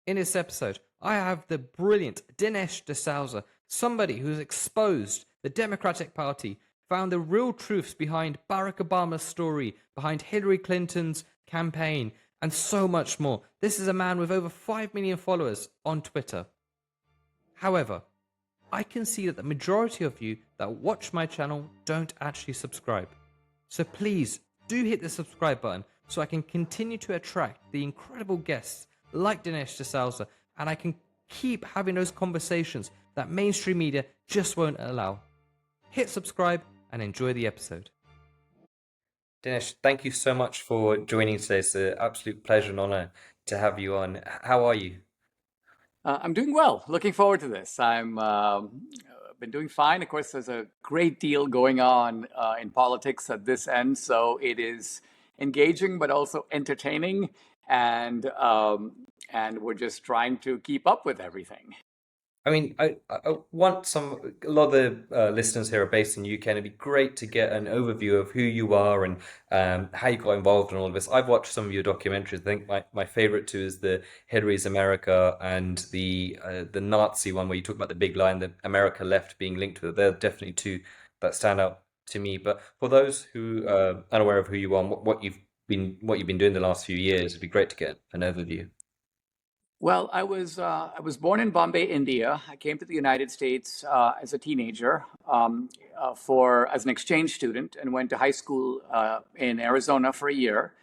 In this episode, I have the brilliant Dinesh D'Souza, somebody who's exposed the Democratic Party, found the real truths behind Barack Obama's story, behind Hillary Clinton's campaign, and so much more. This is a man with over 5 million followers on Twitter. However, I can see that the majority of you that watch my channel don't actually subscribe. So please do hit the subscribe button so I can continue to attract the incredible guests like Dinesh D'Souza, and I can keep having those conversations that mainstream media just won't allow. Hit subscribe and enjoy the episode. Dinesh, thank you so much for joining today. It's an absolute pleasure and honor to have you on. How are you? I'm doing well. Looking forward to this. I'm been doing fine. Of course, there's a great deal going on in politics at this end, so it is engaging but also entertaining, and we're just trying to keep up with everything. I mean, I want a lot of the listeners here are based in the UK, and it'd be great to get an overview of who you are and how you got involved in all of this. I've watched some of your documentaries. I think my favorite two is the Hillary's America and the Nazi one where you talk about the big line that America left being linked with it. They're definitely two that stand out to me. But for those who are unaware of who you are and what you've been doing the last few years, it'd be great to get an overview. Well, I was born in Bombay, India. I came to the United States as a teenager as an exchange student, and went to high school in Arizona for a year.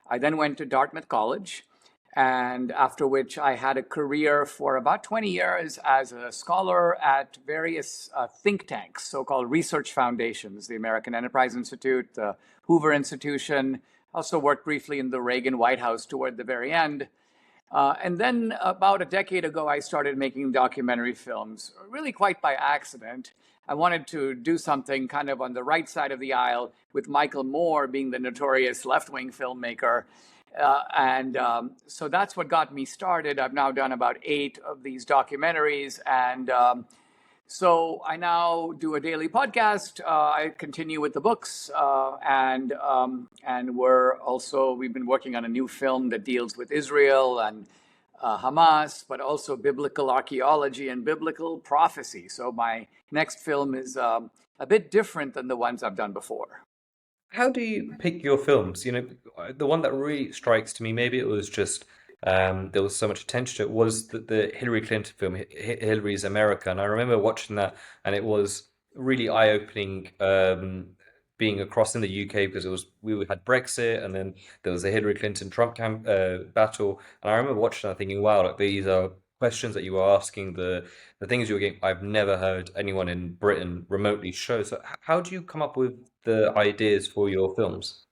I then went to Dartmouth College, and after which I had a career for about 20 years as a scholar at various think tanks, so-called research foundations, the American Enterprise Institute, the Hoover Institution. Also worked briefly in the Reagan White House toward the very end. And then about a decade ago, I started making documentary films, really quite by accident. I wanted to do something kind of on the right side of the aisle, with Michael Moore being the notorious left-wing filmmaker. So that's what got me started. I've now done about 8 of these documentaries, and so I now do a daily podcast. I continue with the books, and we've been working on a new film that deals with Israel and Hamas, but also biblical archaeology and biblical prophecy. So my next film is a bit different than the ones I've done before. How do you pick your films? You know, the one that really strikes to me, maybe it was just there was so much attention to it, was the Hillary Clinton film, Hillary's America. And I remember watching that, and it was really eye-opening being across in the UK, because we had Brexit, and then there was a Hillary Clinton-Trump battle. And I remember watching that thinking, wow, like, these are questions that you were asking, the things you were getting, I've never heard anyone in Britain remotely show. So how do you come up with the ideas for your films?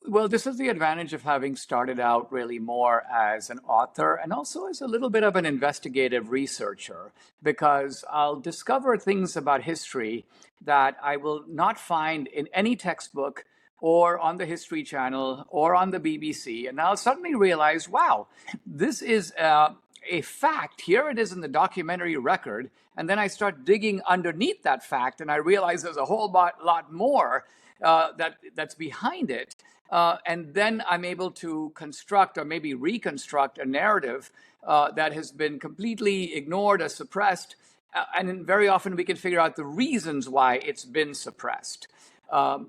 Well, this is the advantage of having started out really more as an author and also as a little bit of an investigative researcher, because I'll discover things about history that I will not find in any textbook or on the History Channel or on the BBC. And I'll suddenly realize, wow, this is a fact. Here it is in the documentary record. And then I start digging underneath that fact, and I realize there's a whole lot more that's behind it. And then I'm able to construct, or maybe reconstruct, a narrative that has been completely ignored or suppressed. And very often we can figure out the reasons why it's been suppressed.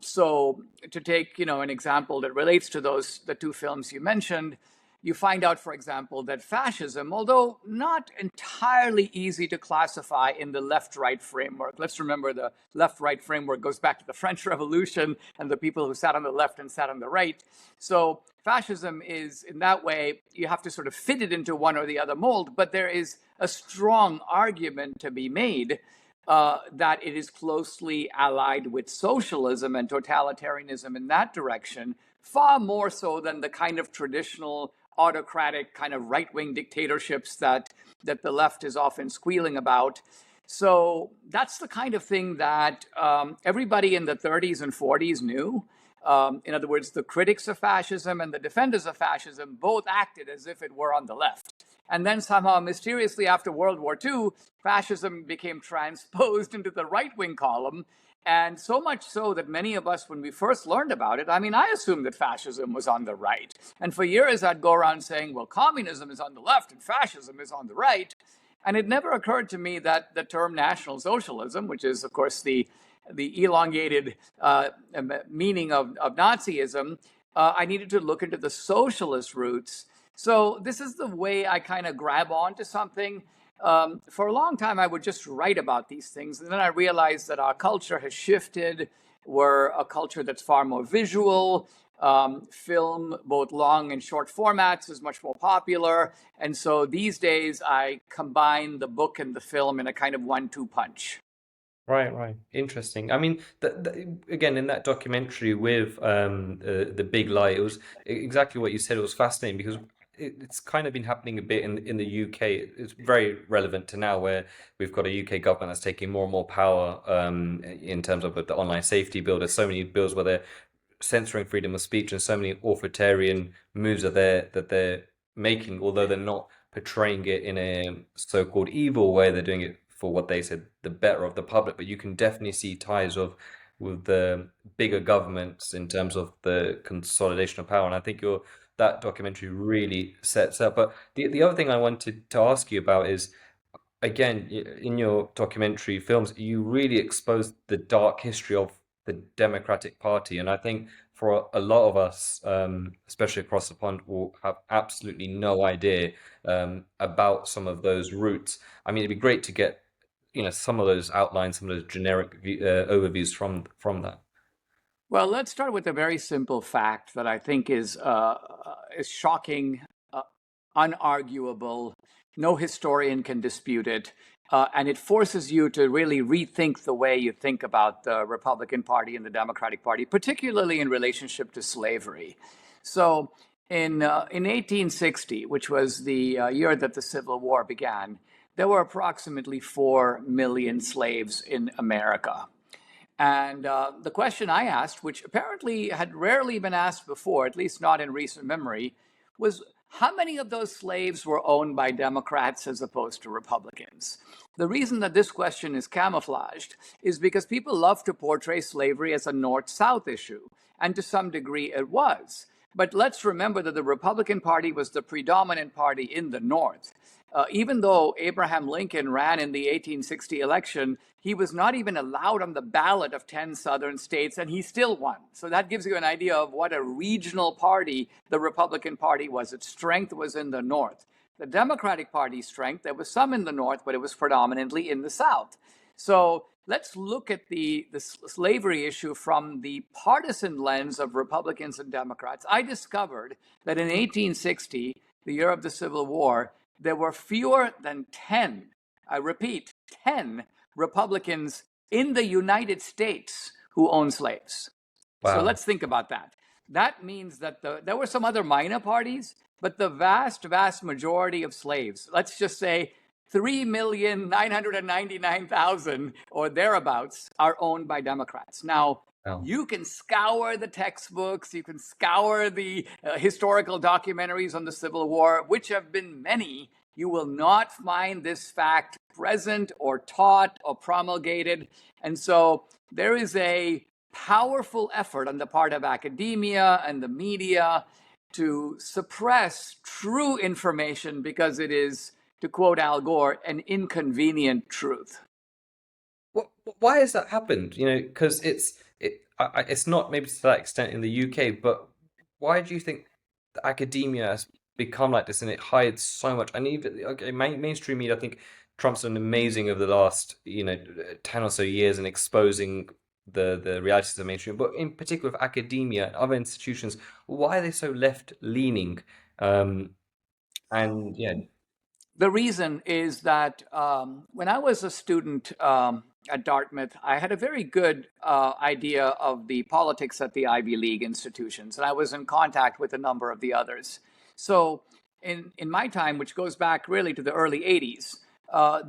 So to take, an example that relates to the 2 films you mentioned, you find out, for example, that fascism, although not entirely easy to classify in the left-right framework. Let's remember the left-right framework goes back to the French Revolution and the people who sat on the left and sat on the right. So fascism is, in that way, you have to sort of fit it into one or the other mold, but there is a strong argument to be made that it is closely allied with socialism and totalitarianism in that direction, far more so than the kind of traditional autocratic kind of right-wing dictatorships that the left is often squealing about. So that's the kind of thing that everybody in the 30s and 40s knew. In other words, the critics of fascism and the defenders of fascism both acted as if it were on the left. And then somehow, mysteriously, after World War II, fascism became transposed into the right-wing column. And so much so that many of us, when we first learned about it, I mean, I assumed that fascism was on the right. And for years, I'd go around saying, well, communism is on the left and fascism is on the right. And it never occurred to me that the term National Socialism, which is, of course, the elongated meaning of Nazism, I needed to look into the socialist roots. So this is the way I kind of grab onto something. For a long time, I would just write about these things. And then I realized that our culture has shifted. We're a culture that's far more visual. Film, both long and short formats, is much more popular. And so these days, I combine the book and the film in a kind of 1-2 punch. Right, right. Interesting. I mean, again, in that documentary with the Big Lie, it was exactly what you said. It was fascinating because it's kind of been happening a bit in the UK. It's very relevant to now, where we've got a UK government that's taking more and more power in terms of the online safety bill. There's so many bills where they're censoring freedom of speech, and so many authoritarian moves that they're making, although they're not portraying it in a so-called evil way. They're doing it for what they said, the better of the public. But you can definitely see ties of with the bigger governments in terms of the consolidation of power. And I think that documentary really sets up. But the other thing I wanted to ask you about is, again, in your documentary films, you really expose the dark history of the Democratic Party. And I think for a lot of us, especially across the pond, will have absolutely no idea about some of those roots. I mean, it'd be great to get, some of those outlines, some of those generic overviews from that. Well, let's start with a very simple fact that I think is shocking, unarguable. No historian can dispute it. And it forces you to really rethink the way you think about the Republican Party and the Democratic Party, particularly in relationship to slavery. So in 1860, which was the year that the Civil War began, there were approximately 4 million slaves in America. And the question I asked, which apparently had rarely been asked before, at least not in recent memory, was how many of those slaves were owned by Democrats as opposed to Republicans? The reason that this question is camouflaged is because people love to portray slavery as a North-South issue, and to some degree it was. But let's remember that the Republican Party was the predominant party in the North. Even though Abraham Lincoln ran in the 1860 election, he was not even allowed on the ballot of 10 southern states, and he still won. So that gives you an idea of what a regional party the Republican Party was. Its strength was in the North. The Democratic Party's strength, there was some in the North, but it was predominantly in the South. So let's look at the slavery issue from the partisan lens of Republicans and Democrats. I discovered that in 1860, the year of the Civil War, there were fewer than 10, I repeat, 10 Republicans in the United States who owned slaves. Wow. So let's think about that. That means that there were some other minor parties, but the vast, vast majority of slaves, let's just say 3,999,000 or thereabouts, are owned by Democrats. Now, you can scour the textbooks, you can scour the historical documentaries on the Civil War, which have been many. You will not find this fact present or taught or promulgated. And so there is a powerful effort on the part of academia and the media to suppress true information because it is, to quote Al Gore, an inconvenient truth. Why has that happened? Because it's not maybe to that extent in the UK, but why do you think the academia has become like this and it hides so much? And even mainstream media, I think Trump's done amazing over the last 10 or so years in exposing the realities of the mainstream, but in particular with academia and other institutions, why are they so left leaning? And yeah. The reason is that when I was a student at Dartmouth, I had a very good idea of the politics at the Ivy League institutions, and I was in contact with a number of the others. So in my time, which goes back really to the early 80s,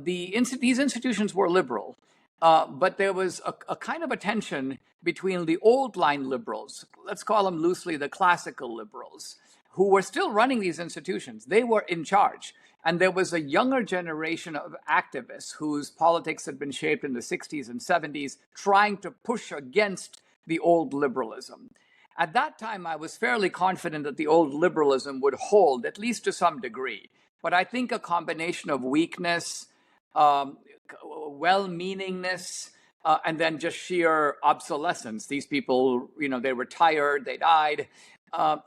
these institutions were liberal, but there was a kind of a tension between the old line liberals, let's call them loosely the classical liberals, who were still running these institutions. They were in charge. And there was a younger generation of activists whose politics had been shaped in the 60s and 70s, trying to push against the old liberalism. At that time, I was fairly confident that the old liberalism would hold, at least to some degree. But I think a combination of weakness, um, well meaningness, and then just sheer obsolescence. These people, they retired, they died.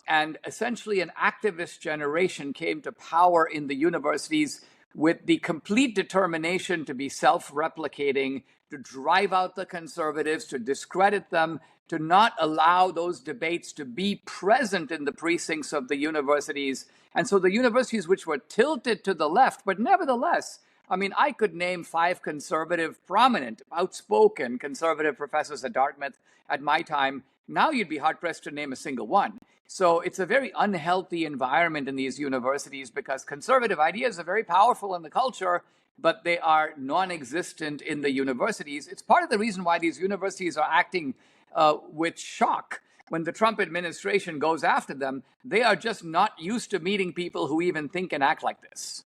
And essentially, an activist generation came to power in the universities with the complete determination to be self replicating, to drive out the conservatives, to discredit them, to not allow those debates to be present in the precincts of the universities. And so the universities, which were tilted to the left, but nevertheless, I mean, I could name 5 conservative, prominent, outspoken conservative professors at Dartmouth at my time. Now you'd be hard pressed to name a single one. So it's a very unhealthy environment in these universities because conservative ideas are very powerful in the culture, but they are non existent in the universities. It's part of the reason why these universities are acting with shock. When the Trump administration goes after them, they are just not used to meeting people who even think and act like this.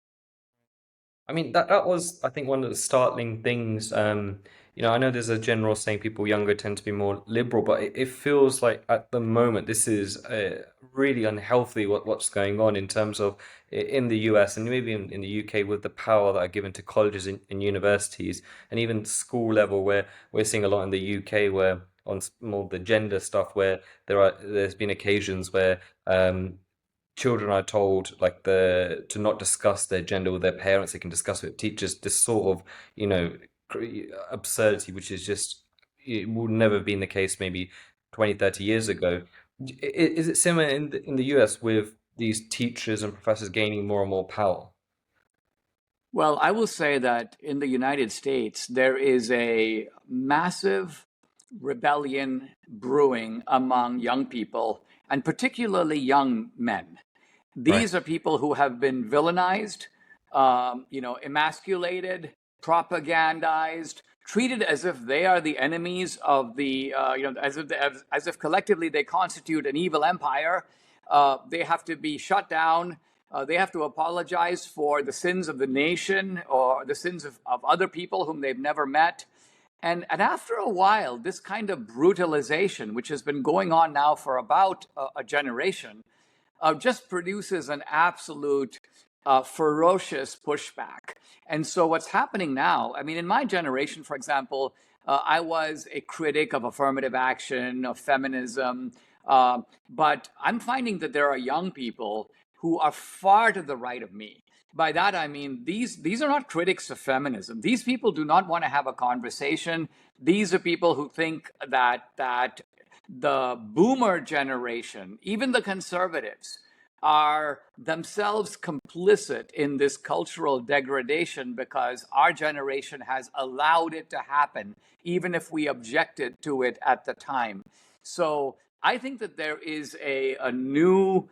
I mean, that was, I think, one of the startling things. I know there's a general saying people younger tend to be more liberal, but it feels like at the moment this is really unhealthy what's going on in terms of in the US and maybe in the UK with the power that are given to colleges and universities and even school level where we're seeing a lot in the UK where on more the gender stuff where there's been occasions where children are told like to not discuss their gender with their parents. They can discuss it with teachers. This sort of absurdity, which is just it would never have been the case maybe 20, 30 years ago. Is it similar in the US with these teachers and professors gaining more and more power? Well, I will say that in the United States, there is a massive rebellion brewing among young people, and particularly young men. Right. These are people who have been villainized, emasculated, propagandized, treated as if they are the enemies of as if collectively they constitute an evil empire. They have to be shut down. They have to apologize for the sins of the nation or the sins of other people whom they've never met. And after a while, this kind of brutalization, which has been going on now for about a generation, just produces an absolute ferocious pushback. And so, what's happening now, I mean, in my generation, for example, I was a critic of affirmative action, of feminism, but I'm finding that there are young people who are far to the right of me. By that I mean these are not critics of feminism. These people do not want to have a conversation. These are people who think that the boomer generation, even the conservatives, are themselves complicit in this cultural degradation because our generation has allowed it to happen, even if we objected to it at the time. So I think that there is a new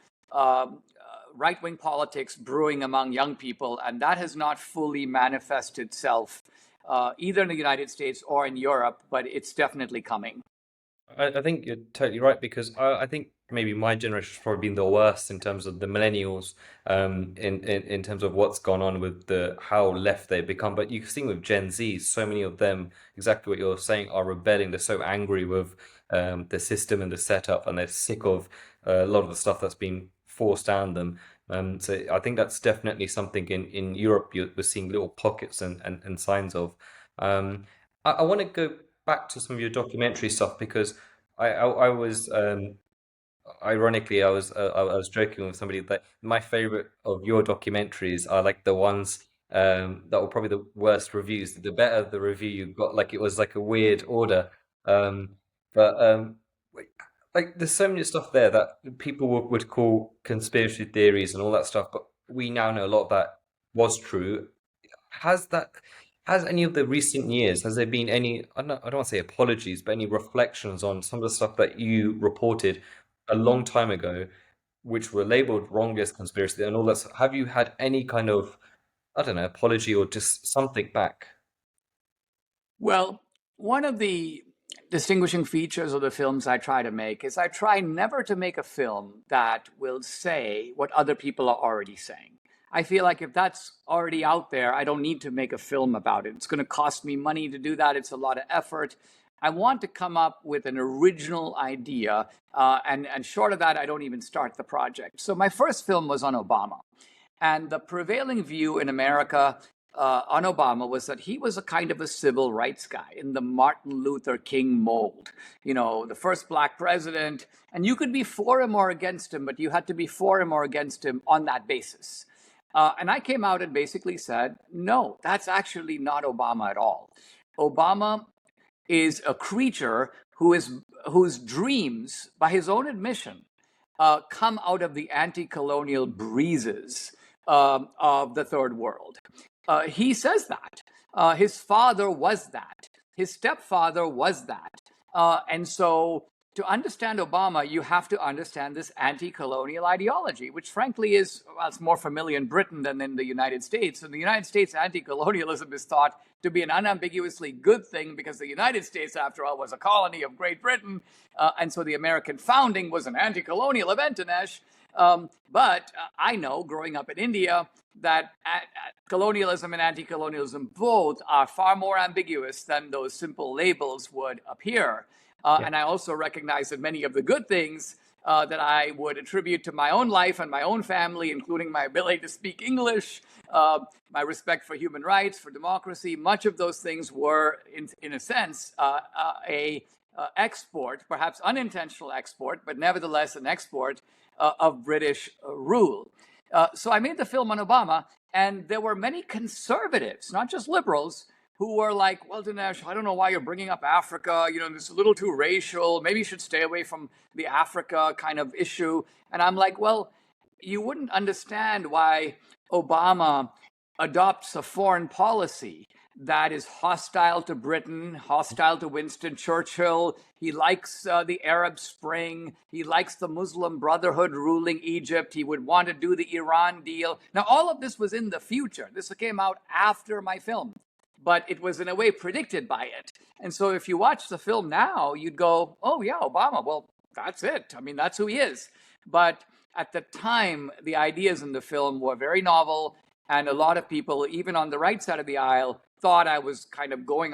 right wing politics brewing among young people, and that has not fully manifested itself either in the United States or in Europe, but it's definitely coming. I think you're totally right because I think maybe my generation's probably been the worst in terms of the millennials, in terms of what's gone on with the how left they've become. But you've seen with Gen Z, so many of them, exactly what you're saying, are rebelling. They're so angry with the system and the setup, and they're sick of a lot of the stuff that's been forced down them. So I think that's definitely something in Europe we're seeing little pockets and signs of. I want to go back to some of your documentary stuff because I was ironically I was joking with somebody that my favorite of your documentaries are like the ones that were probably the worst reviews. The better the review you got, like it was like a weird order. Um, but like there's so many stuff there that people would call conspiracy theories and all that stuff, but we now know a lot of that was true. Has that, has any of the recent years, has there been any, I don't want to say apologies, but any reflections on some of the stuff that you reported a long time ago, which were labeled wrongly as conspiracy and all that stuff? Have you had any kind of, I don't know, apology or just something back? Well, one of the distinguishing features of the films I try to make is I try never to make a film that will say what other people are already saying. I feel like if that's already out there, I don't need to make a film about it. It's going to cost me money to do that. It's a lot of effort. I want to come up with an original idea, and short of that, I don't even start the project. So my first film was on Obama, and the prevailing view in America on Obama was that he was a kind of a civil rights guy in the Martin Luther King mold. You know, the first black president, and you could be for him or against him, but you had to be for him or against him on that basis. And I came out and basically said, no, that's actually not Obama at all. Obama is a creature whose dreams, by his own admission, come out of the anti-colonial breezes of the third world. He says that. His father was that. His stepfather was that. And so to understand Obama, you have to understand this anti-colonial ideology, which frankly is, well, it's more familiar in Britain than in the United States. In the United States, anti-colonialism is thought to be an unambiguously good thing because the United States, after all, was a colony of Great Britain. And so the American founding was an anti-colonial event, Dinesh. But I know, growing up in India, that colonialism and anti-colonialism both are far more ambiguous than those simple labels would appear. And I also recognize that many of the good things that I would attribute to my own life and my own family, including my ability to speak English, my respect for human rights, for democracy, much of those things were, in a sense, a export, perhaps unintentional export, but nevertheless an export of British rule. So I made the film on Obama, and there were many conservatives, not just liberals, who were like, well, Dinesh, I don't know why you're bringing up Africa. You know, it's a little too racial. Maybe you should stay away from the Africa kind of issue. And I'm like, well, you wouldn't understand why Obama adopts a foreign policy that is hostile to Britain, hostile to Winston Churchill. He likes the Arab Spring. He likes the Muslim Brotherhood ruling Egypt. He would want to do the Iran deal. Now, all of this was in the future. This came out after my film, but it was in a way predicted by it. And so if you watch the film now, you'd go, oh yeah, Obama, well, that's it. I mean, that's who he is. But at the time, the ideas in the film were very novel, and a lot of people, even on the right side of the aisle, thought I was kind of going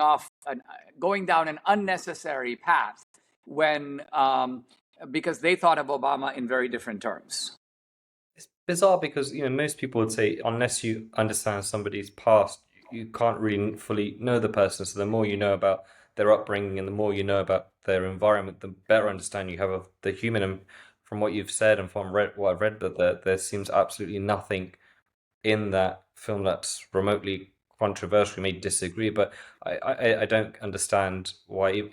down an unnecessary path when, because they thought of Obama in very different terms. It's bizarre because, you know, most people would say unless you understand somebody's past, you can't really fully know the person. So the more you know about their upbringing and the more you know about their environment, the better understanding you have of the human. And from what you've said and from what I've read, that there seems absolutely nothing in that film that's remotely controversial. You may disagree, but I don't understand why,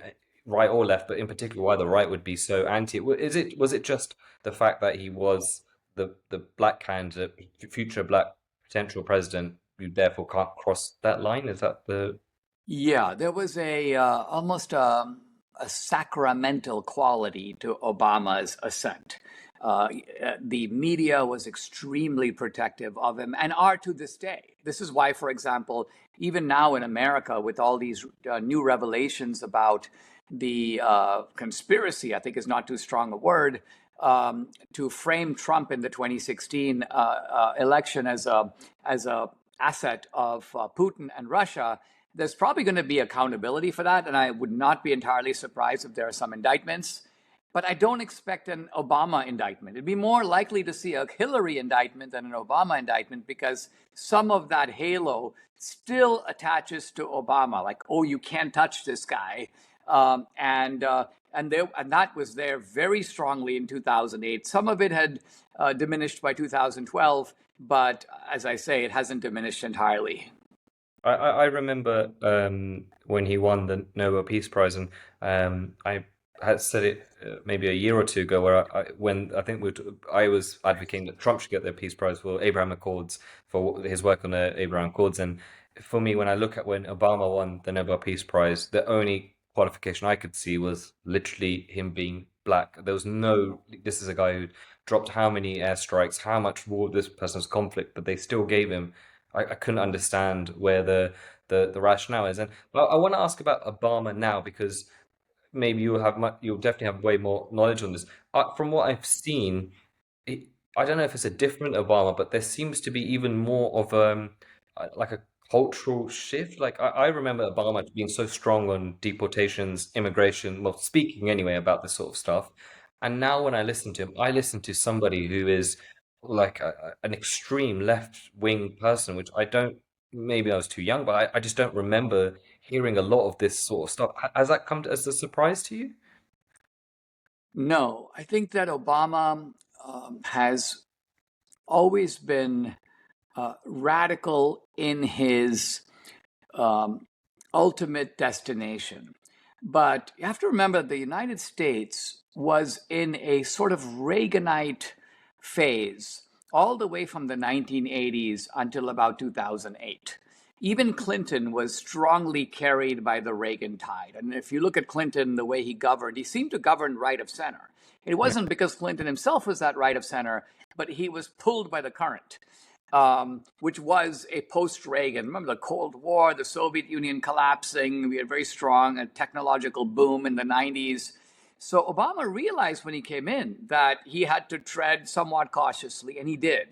right or left, but in particular why the right would be so anti. Was it just the fact that he was the black candidate, future black potential president, you therefore can't cross that line? Is that the... Yeah, there was almost a sacramental quality to Obama's ascent. The media was extremely protective of him and are to this day. This is why, for example, even now in America, with all these new revelations about the conspiracy, I think is not too strong a word, to frame Trump in the 2016 election as a asset of Putin and Russia, there's probably going to be accountability for that. And I would not be entirely surprised if there are some indictments. But I don't expect an Obama indictment. It'd be more likely to see a Hillary indictment than an Obama indictment because some of that halo still attaches to Obama. Like, oh, you can't touch this guy. And that was there very strongly in 2008. Some of it had diminished by 2012. But as I say, it hasn't diminished entirely. I remember when he won the Nobel Peace Prize, and I had said it maybe a year or two ago, where I was advocating that Trump should get the Peace Prize for Abraham Accords, for his work on the Abraham Accords. And for me, when I look at when Obama won the Nobel Peace Prize, the only qualification I could see was literally him being black. There was no, this is a guy who dropped how many airstrikes, how much war this person's conflict, but they still gave him. I couldn't understand where the rationale is. And I want to ask about Obama now, because maybe you'll definitely have way more knowledge on this. From what I've seen, I don't know if it's a different Obama, but there seems to be even more of like a cultural shift. Like I remember Obama being so strong on deportations, immigration, well, speaking anyway about this sort of stuff. And now when I listen to him, I listen to somebody who is like an extreme left-wing person, which I don't, maybe I was too young, but I just don't remember hearing a lot of this sort of stuff. Has that come as a surprise to you? No, I think that Obama has always been radical in his um, ultimate destination. But you have to remember the United States was in a sort of Reaganite phase all the way from the 1980s until about 2008. Even Clinton was strongly carried by the Reagan tide. And if you look at Clinton, the way he governed, he seemed to govern right of center. It wasn't because Clinton himself was that right of center, but he was pulled by the current, which was a post-Reagan. Remember the Cold War, the Soviet Union collapsing. We had a very strong technological boom in the 90s. So Obama realized when he came in that he had to tread somewhat cautiously, and he did.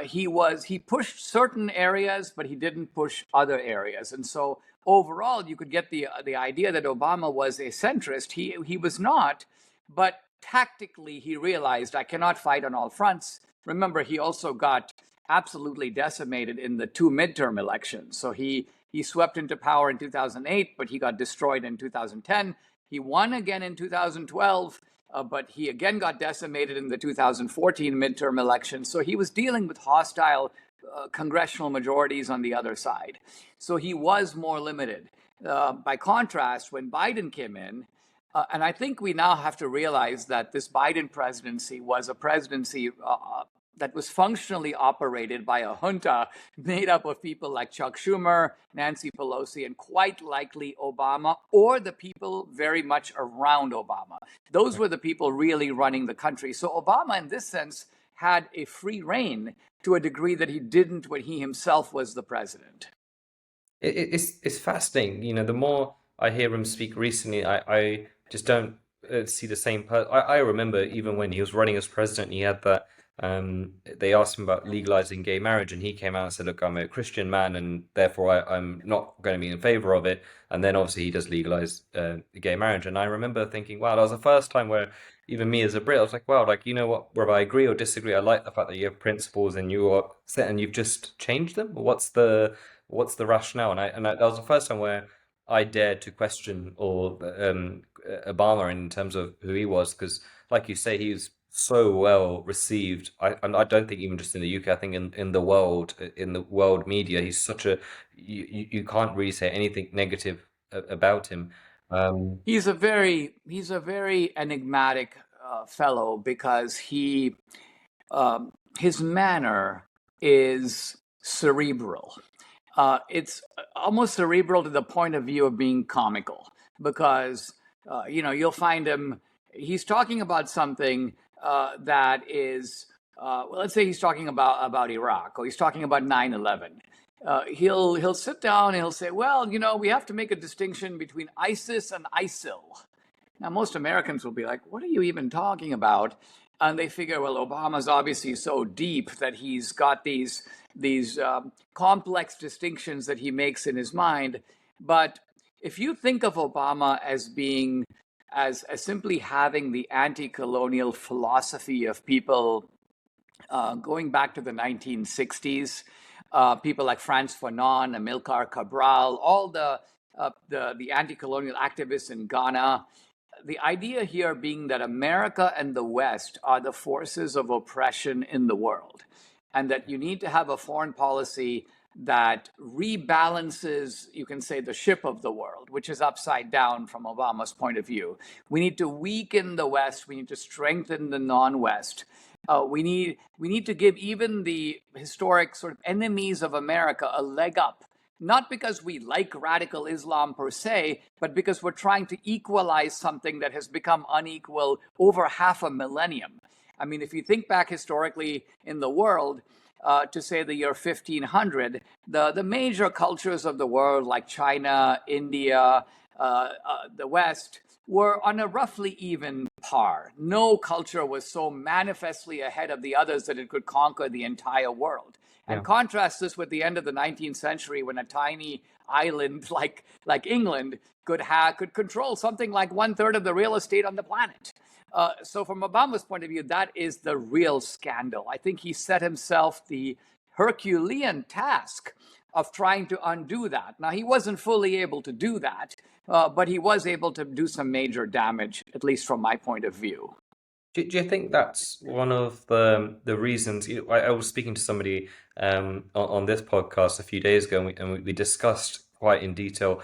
He pushed certain areas, but he didn't push other areas. And so overall, you could get the idea that Obama was a centrist. He was not, but tactically he realized I cannot fight on all fronts. Remember, he also got absolutely decimated in the two midterm elections. So he swept into power in 2008, but he got destroyed in 2010. He won again in 2012, but he again got decimated in the 2014 midterm election. So he was dealing with hostile congressional majorities on the other side. So he was more limited. By contrast, when Biden came in, and I think we now have to realize that this Biden presidency was a presidency that was functionally operated by a junta made up of people like Chuck Schumer, Nancy Pelosi, and quite likely Obama, or the people very much around Obama. Those were the people really running the country. So Obama, in this sense, had a free rein to a degree that he didn't when he himself was the president. It's fascinating. You know, the more I hear him speak recently, I just don't see the same person. I remember even when he was running as president, he had that. They asked him about legalizing gay marriage, and he came out and said, "Look, I'm a Christian man, and therefore I'm not going to be in favor of it." And then obviously he does legalize gay marriage, and I remember thinking, "Wow, that was the first time where even me as a Brit, I was like, wow, like you know what? Whether I agree or disagree, I like the fact that you have principles and you are set, and you've just changed them. What's the rationale?" And that was the first time where I dared to question or Obama in terms of who he was, because like you say, he's so well received. And I don't think even just in the UK, I think in the world media, he's such a you can't really say anything negative about him. Um, He's a very enigmatic fellow because his manner is cerebral. It's almost cerebral to the point of view of being comical because you'll find him. He's talking about something that is, well, let's say he's talking about Iraq or he's talking about 9/11. He'll sit down and he'll say, well, we have to make a distinction between ISIS and ISIL. Now, most Americans will be like, what are you even talking about? And they figure, well, Obama's obviously so deep that he's got these complex distinctions that he makes in his mind. But if you think of Obama as being, as simply having the anti-colonial philosophy of people going back to the 1960s, people like Franz Fanon, Amilcar Cabral, all the anti-colonial activists in Ghana. The idea here being that America and the West are the forces of oppression in the world, and that you need to have a foreign policy that rebalances, you can say, the ship of the world, which is upside down from Obama's point of view. We need to weaken the West. We need to strengthen the non-West. We need to give even the historic sort of enemies of America a leg up, not because we like radical Islam per se, but because we're trying to equalize something that has become unequal over half a millennium. I mean, if you think back historically in the world, to say the year 1500, the major cultures of the world like China, India, the West, were on a roughly even par. No culture was so manifestly ahead of the others that it could conquer the entire world. And Yeah. contrast this with the end of the 19th century, when a tiny island like England could control something like 1/3 of the real estate on the planet. So from Obama's point of view, that is the real scandal. I think he set himself the Herculean task of trying to undo that. Now, he wasn't fully able to do that, but he was able to do some major damage, at least from my point of view. Do you think that's one of the reasons? I was speaking to somebody on this podcast a few days ago, and we discussed quite in detail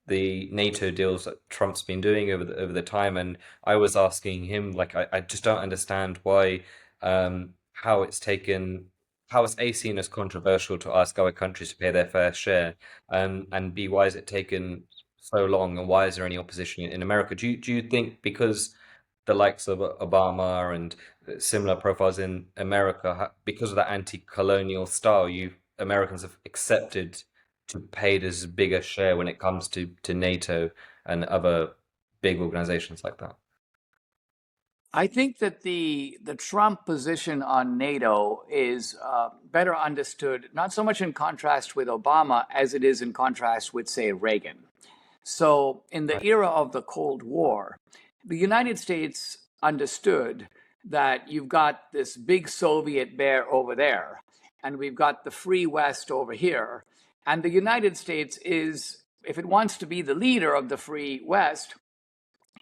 the NATO deals that Trump's been doing over the time, and I was asking him, like, I just don't understand why how it's taken. How it's A, seen as controversial to ask other countries to pay their fair share, and B, why has it taken so long, and why is there any opposition in America? Do you think because the likes of Obama and similar profiles in America, because of that anti-colonial style, Americans have accepted to pay this bigger share when it comes to NATO and other big organizations like that? I think that the Trump position on NATO is better understood, not so much in contrast with Obama as it is in contrast with, say, Reagan. So in the Right. era of the Cold War, the United States understood that you've got this big Soviet bear over there, and we've got the free West over here. And the United States is, if it wants to be the leader of the free West,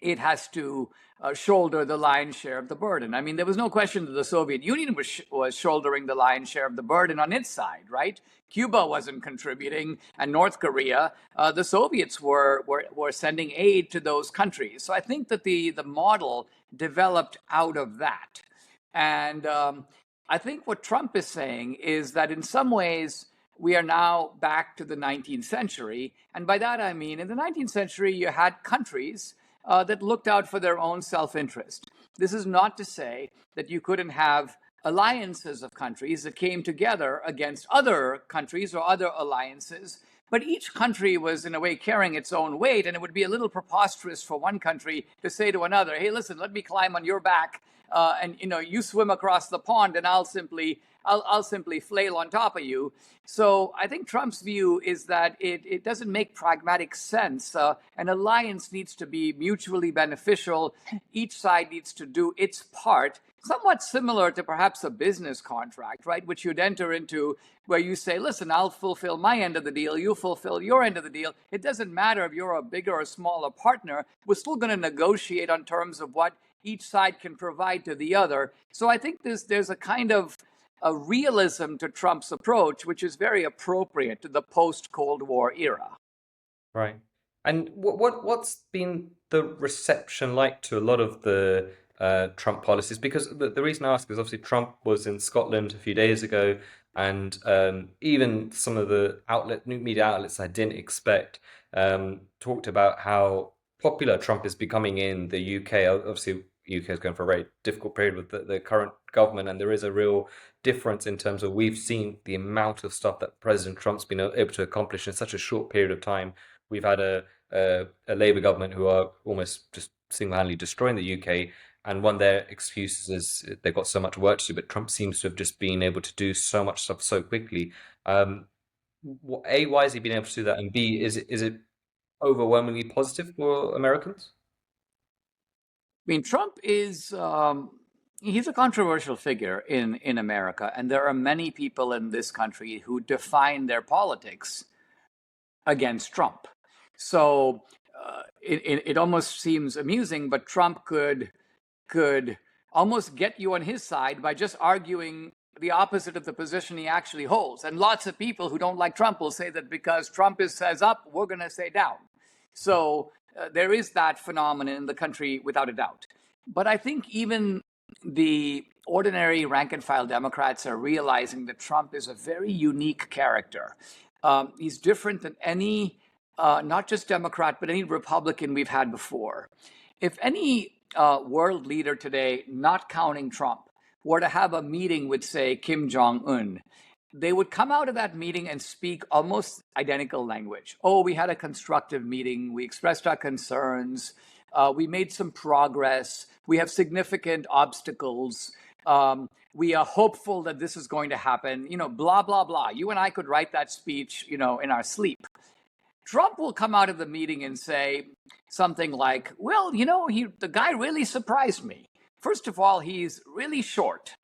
it has to shoulder the lion's share of the burden. I mean, there was no question that the Soviet Union was shouldering the lion's share of the burden on its side, right? Cuba wasn't contributing, and North Korea, the Soviets were sending aid to those countries. So I think that the model developed out of that. And I think what Trump is saying is that in some ways, we are now back to the 19th century. And by that, I mean, in the 19th century, you had countries that looked out for their own self-interest. This is not to say that you couldn't have alliances of countries that came together against other countries or other alliances, but each country was in a way carrying its own weight, and it would be a little preposterous for one country to say to another, hey, listen, let me climb on your back, and you swim across the pond, and I'll simply flail on top of you. So I think Trump's view is that it doesn't make pragmatic sense. An alliance needs to be mutually beneficial. Each side needs to do its part, somewhat similar to perhaps a business contract, right? Which you'd enter into where you say, listen, I'll fulfill my end of the deal, you fulfill your end of the deal. It doesn't matter if you're a bigger or smaller partner. We're still going to negotiate on terms of what each side can provide to the other. So I think there's a kind of a realism to Trump's approach, which is very appropriate to the post-Cold War era. Right. And what's been the reception like to a lot of the Trump policies? Because the reason I ask is obviously Trump was in Scotland a few days ago, and even some of the new media outlets I didn't expect talked about how popular Trump is becoming in the UK. Obviously, UK is going for a very difficult period with the current government, and there is a real difference in terms of we've seen the amount of stuff that President Trump's been able to accomplish in such a short period of time. We've had a Labour government who are almost just single-handedly destroying the UK, and one of their excuses is they've got so much work to do, but Trump seems to have just been able to do so much stuff so quickly. A, why has he been able to do that? And B, is it overwhelmingly positive for Americans? I mean, Trump is he's a controversial figure in America, and there are many people in this country who define their politics against Trump. So it almost seems amusing, but Trump could almost get you on his side by just arguing the opposite of the position he actually holds. And lots of people who don't like Trump will say that because Trump says up, we're going to say down. So there is that phenomenon in the country without a doubt. But I think even the ordinary rank and file Democrats are realizing that Trump is a very unique character. He's different than any, not just Democrat, but any Republican we've had before. If any world leader today, not counting Trump, were to have a meeting with, say, Kim Jong-un, they would come out of that meeting and speak almost identical language. Oh, we had a constructive meeting. We expressed our concerns. We made some progress. We have significant obstacles. We are hopeful that this is going to happen, blah, blah, blah. You and I could write that speech, in our sleep. Trump will come out of the meeting and say something like, well, the guy really surprised me. First of all, he's really short.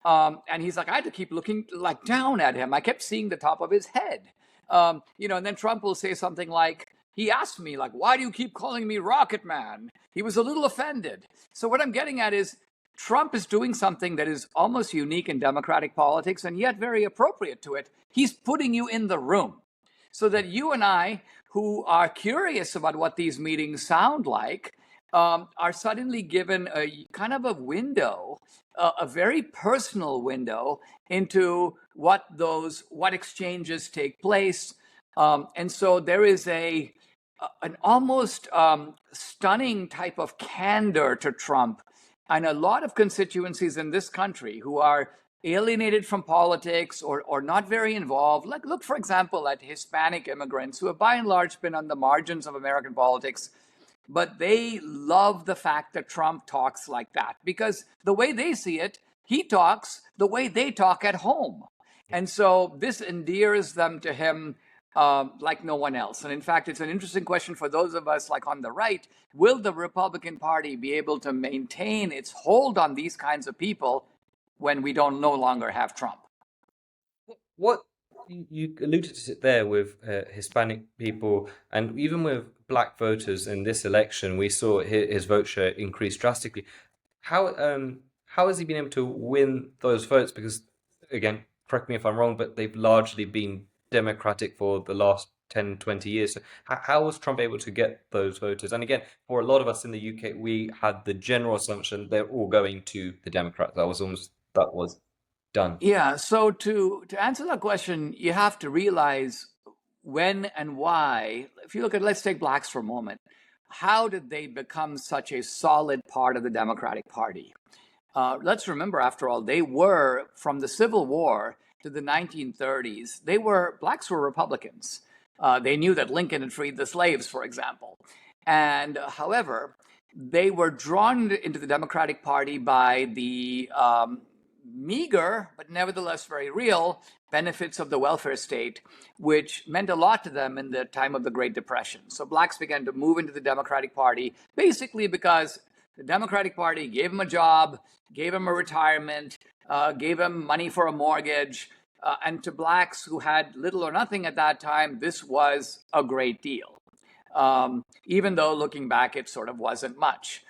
And he's like, I had to keep looking like down at him. I kept seeing the top of his head. And then Trump will say something like, he asked me, like, why do you keep calling me Rocket Man? He was a little offended. So what I'm getting at is Trump is doing something that is almost unique in Democratic politics and yet very appropriate to it. He's putting you in the room so that you and I, who are curious about what these meetings sound like, are suddenly given a kind of a window, a very personal window into what exchanges take place. And so there is an almost stunning type of candor to Trump and a lot of constituencies in this country who are alienated from politics or not very involved. Like, look, for example, at Hispanic immigrants who have by and large been on the margins of American politics, but they love the fact that Trump talks like that because the way they see it, he talks the way they talk at home. And so this endears them to him like no one else. And in fact, it's an interesting question for those of us like on the right. Will the Republican Party be able to maintain its hold on these kinds of people when we don't no longer have Trump? What you alluded to it there with Hispanic people and even with black voters in this election, we saw his vote share increase drastically. How has he been able to win those votes? Because again, correct me if I'm wrong, but they've largely been Democratic for the last 10, 20 years. So how was Trump able to get those voters? And again, for a lot of us in the UK, we had the general assumption they're all going to the Democrats. That was done. Yeah, so to answer that question, you have to realize when and why. If you look at, let's take blacks for a moment. How did they become such a solid part of the Democratic Party? Let's remember, after all, they were, from the Civil War to the 1930s, blacks were Republicans. They knew that Lincoln had freed the slaves, for example. And however, they were drawn into the Democratic Party by the meager, but nevertheless very real, benefits of the welfare state, which meant a lot to them in the time of the Great Depression. So blacks began to move into the Democratic Party, basically because the Democratic Party gave them a job, gave them a retirement, gave them money for a mortgage. And to blacks who had little or nothing at that time, this was a great deal. Even though looking back, it sort of wasn't much.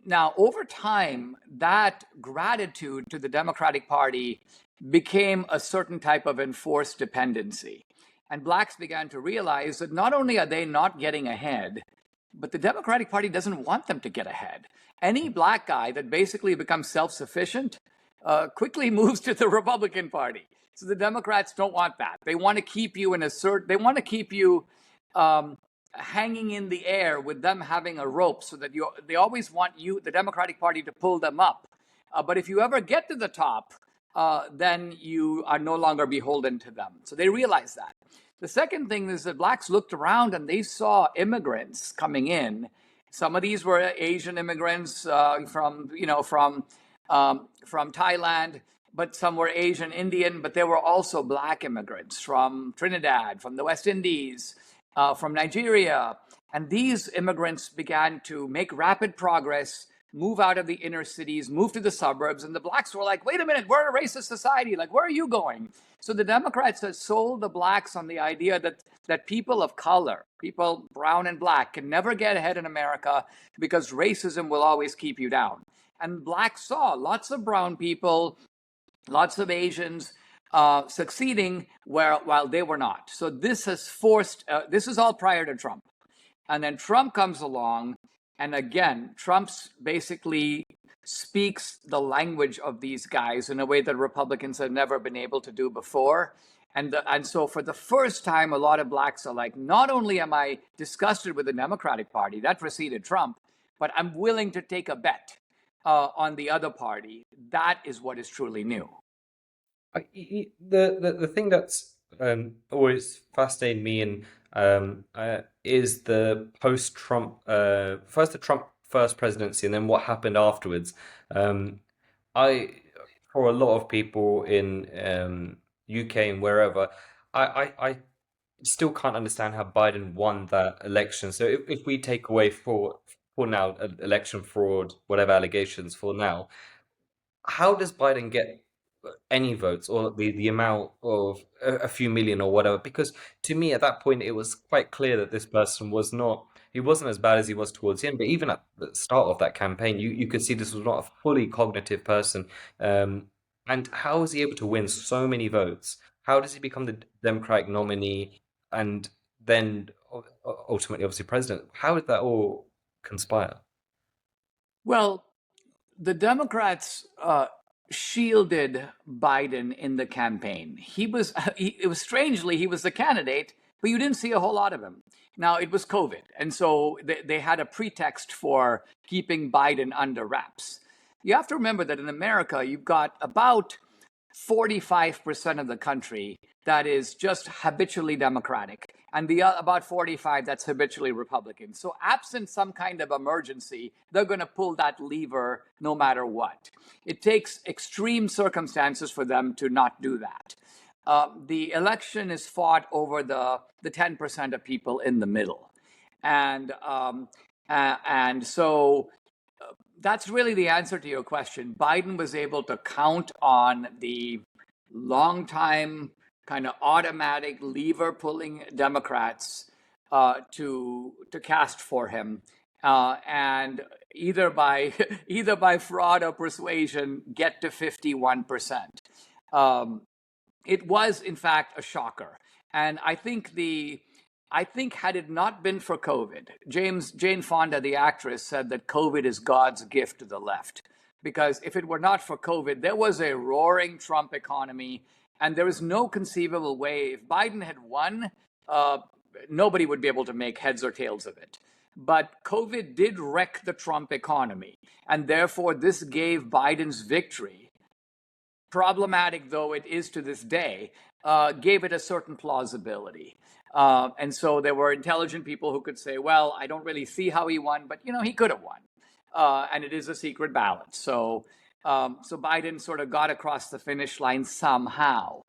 Now, over time, that gratitude to the Democratic Party became a certain type of enforced dependency. And blacks began to realize that not only are they not getting ahead, but the Democratic Party doesn't want them to get ahead. Any black guy that basically becomes self-sufficient quickly moves to the Republican Party. So the Democrats don't want that. They want to keep you hanging in the air with them having a rope so that they always want the Democratic Party, to pull them up. But if you ever get to the top, then you are no longer beholden to them. So they realize that. The second thing is that blacks looked around and they saw immigrants coming in. Some of these were Asian immigrants from Thailand, but some were Asian, Indian, but there were also black immigrants from Trinidad, from the West Indies, from Nigeria. And these immigrants began to make rapid progress, move out of the inner cities, move to the suburbs. And the blacks were like, wait a minute, we're a racist society. Like, where are you going? So the Democrats had sold the blacks on the idea that people of color, people brown and black, can never get ahead in America because racism will always keep you down. And blacks saw lots of brown people, lots of Asians, succeeding while they were not. So this has this is all prior to Trump. And then Trump comes along, and again, Trump basically speaks the language of these guys in a way that Republicans have never been able to do before. And so for the first time, a lot of blacks are like, not only am I disgusted with the Democratic Party, that preceded Trump, but I'm willing to take a bet on the other party. That is what is truly new. The thing that's always fascinated me, and is the post-Trump, first the Trump first presidency, and then what happened afterwards. Um, I, for a lot of people in UK and wherever, I still can't understand how Biden won that election. So if we take away for now election fraud, whatever allegations for now, how does Biden get any votes or the amount of a few million or whatever? Because to me, at that point, it was quite clear that this person was not, he wasn't as bad as he was towards the end. But even at the start of that campaign, you could see this was not a fully cognitive person. Um, and how is he able to win so many votes? How does he become the Democratic nominee and then ultimately, obviously, president? How did that all conspire? Well, the Democrats shielded Biden in the campaign. It was strangely, he was the candidate, but you didn't see a whole lot of him. Now, it was COVID, and so they had a pretext for keeping Biden under wraps. You have to remember that in America, you've got about 45% of the country that is just habitually Democratic, and about 45 that's habitually Republican. So, absent some kind of emergency, they're going to pull that lever no matter what. It takes extreme circumstances for them to not do that. The election is fought over the 10% of people in the middle, and so that's really the answer to your question. Biden was able to count on the long-time kind of automatic lever-pulling Democrats to cast for him, and either by either by fraud or persuasion, get to 51%. It was, in fact, a shocker, and I think had it not been for COVID, Jane Fonda, the actress, said that COVID is God's gift to the left. Because if it were not for COVID, there was a roaring Trump economy, and there was no conceivable way. If Biden had won, nobody would be able to make heads or tails of it. But COVID did wreck the Trump economy, and therefore this gave Biden's victory, problematic though it is to this day, gave it a certain plausibility. And so there were intelligent people who could say, well, I don't really see how he won, but he could have won. And it is a secret ballot. So Biden sort of got across the finish line somehow.